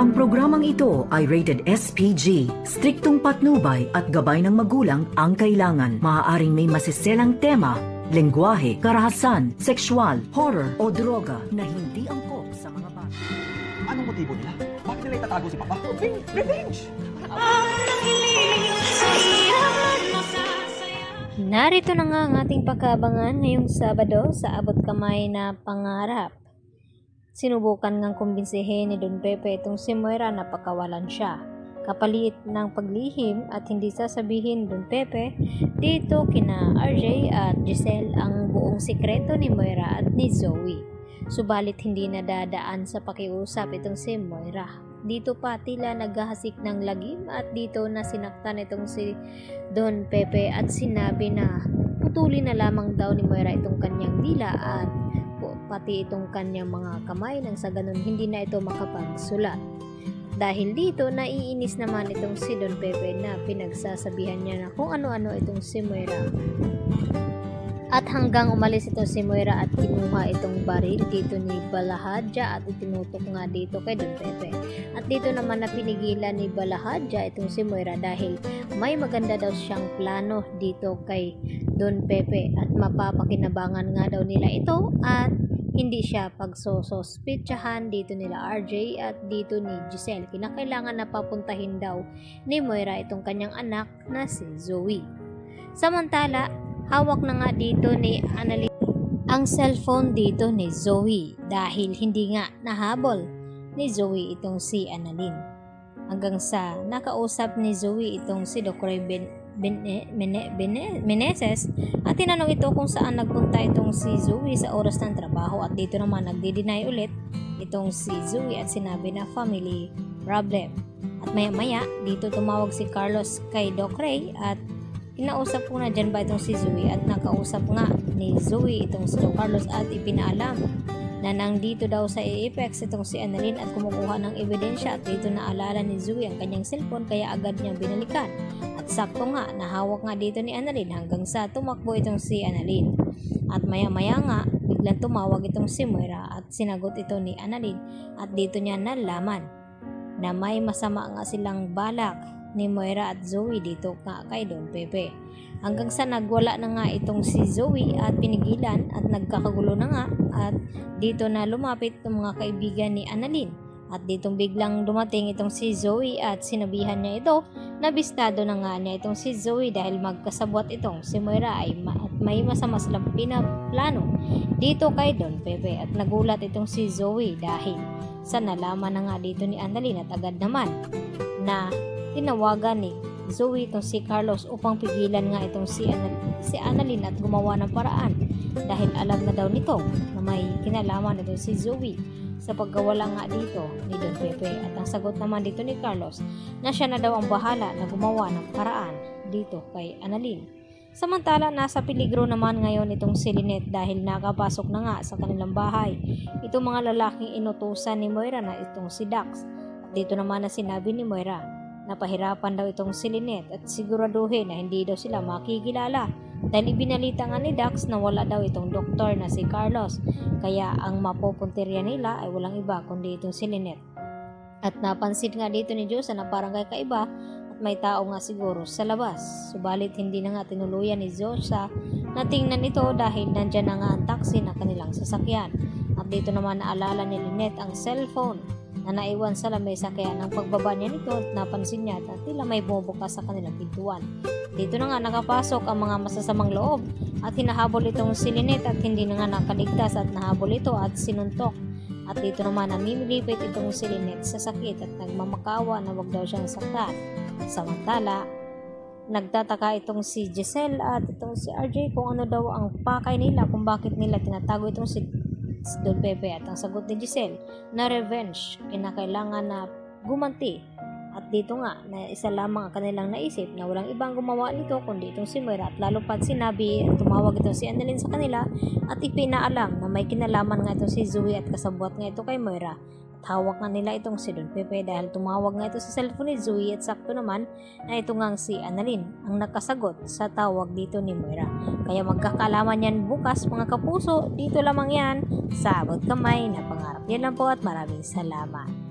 Ang programang ito ay rated SPG. Striktong patnubay at gabay ng magulang ang kailangan. Maaaring may masiselang tema, lengguwahe, karahasan, sexual, horror o droga na hindi angkop sa mga bata. Anong motibo nila? Bakit nila itatago si Papa? Revenge! Narito na nga ang ating pagkaabangan ngayong Sabado sa abot kamay na pangarap. Sinubukan ngang kumbinsihin ni Don Pepe itong si Moira na pakawalan siya. Kapalit ng paglihim at hindi sasabihin Don Pepe dito kina RJ at Giselle ang buong sikreto ni Moira at ni Zoe. Subalit hindi nadadaan sa pakiusap itong si Moira. Dito pa tila naghahasik ng lagim at dito na sinaktan itong si Don Pepe at sinabi na putulin na lamang daw ni Moira itong kanyang dila at pati itong kanyang mga kamay nang sa ganun hindi na ito makapagsulat. Dahil dito naiinis naman itong si Don Pepe na pinagsasabihan niya na kung ano-ano itong si Moira. At hanggang umalis ito si Moira at kinuha itong baril dito ni Balahadja at itinutok nga dito kay Don Pepe. At dito naman na pinigilan ni Balahadja itong si Moira dahil may maganda daw siyang plano dito kay Don Pepe at mapapakinabangan nga daw nila ito at hindi siya pagsosospitsahan dito nila RJ at dito ni Giselle. Kinakailangan na papuntahin daw ni Moira itong kanyang anak na si Zoe. Samantala, hawak na nga dito ni Annalyn ang cellphone dito ni Zoe dahil hindi nga nahabol ni Zoe itong si Annalyn. Hanggang sa nakausap ni Zoe itong si Dr. Meneses at tinanong ito kung saan nagpunta itong si Zoe sa oras ng trabaho at dito naman nagdi-deny ulit itong si Zoe at sinabi na family problem. At maya-maya dito tumawag si Carlos kay Doc Ray at kinausap ko na dyan ba itong si Zoe at nakausap nga ni Zoe itong si Don Carlos at ipinaalam na nandito daw sa Apex itong si Annalyn at kumukuha ng ebidensya at dito naalala ni Zoe ang kanyang cellphone kaya agad niyang binalikan. At sakto nga nahawak nga dito ni Annalyn hanggang sa tumakbo itong si Annalyn. At maya-maya nga biglang tumawag itong si Moira at sinagot ito ni Annalyn at dito niya nalaman na may masama nga silang balak ni Moira at Zoe dito nga kay Don Pepe. Hanggang sa nagwala na nga itong si Zoe at pinigilan at nagkakagulo na nga at dito na lumapit ng mga kaibigan ni Annalyn. At ditong biglang dumating itong si Zoe at sinabihan niya ito na bistado na nga niya itong si Zoe dahil magkasabwat itong si Moira ay may masama silang pinaplano dito kay Don Pepe. At nagulat itong si Zoe dahil sa nalaman na nga dito ni Annalyn at agad naman na tinawagan ni Zoe itong si Carlos upang pigilan nga itong si Annalyn at gumawa ng paraan dahil alam na daw nito na may kinalaman itong si Zoe sa pagkawala nga dito ni Don Pepe. At ang sagot naman dito ni Carlos na siya na daw ang bahala na gumawa ng paraan dito kay Annalyn. Samantala nasa peligro naman ngayon itong si Lynette dahil nakapasok na nga sa kanilang bahay itong mga lalaking inutusan ni Moira na itong si Dax. At dito naman na sinabi ni Moira napahirapan daw itong si Lynette at siguraduhin na hindi daw sila makikilala dahil ibinalita nga ni Dax na wala daw itong doktor na si Carlos kaya ang mapupuntirya nila ay walang iba kundi itong si Lynette. At napansin nga dito ni Diyosa na parang kakaiba at may tao nga siguro sa labas. Subalit hindi na nga tinuluyan ni Diyosa na tingnan ito dahil nandyan na nga ang taxi na kanilang sasakyan. At dito naman naalala ni Lynette ang cellphone na naiwan sa lamesa kaya nang pagbaba niya nito at napansin niya na tila may bumubukas sa kanilang pintuan. Dito na nga nakapasok ang mga masasamang loob at hinahabol itong si Lynette at hindi na nga nakaligtas at nahabol ito at sinuntok. At dito naman namimilipit itong si Lynette sa sakit at nagmamakawa na wag daw siyang saktan. Samantala, nagtataka itong si Giselle at itong si RJ kung ano daw ang pakay nila kung bakit nila tinatago itong si Don Pepe. At ang sagot ni Giselle na revenge, kinakailangan na gumanti. At dito nga na isa lamang ang kanilang naisip na walang ibang gumawa nito kundi itong si Moira. At lalo pat sinabi at tumawag itong si Annalyn sa kanila at ipinaalam na may kinalaman nga itong si Zoe at kasabwat nga ito kay Moira. At hawak nga nila itong si Don Pepe dahil tumawag nga ito sa cellphone ni Zoe at sakto naman na ito nga si Annalyn ang nakasagot sa tawag dito ni Moira. Kaya magkakalaman yan bukas mga kapuso, dito lamang yan sa abot kamay na pangarap. Yan lang po at maraming salamat.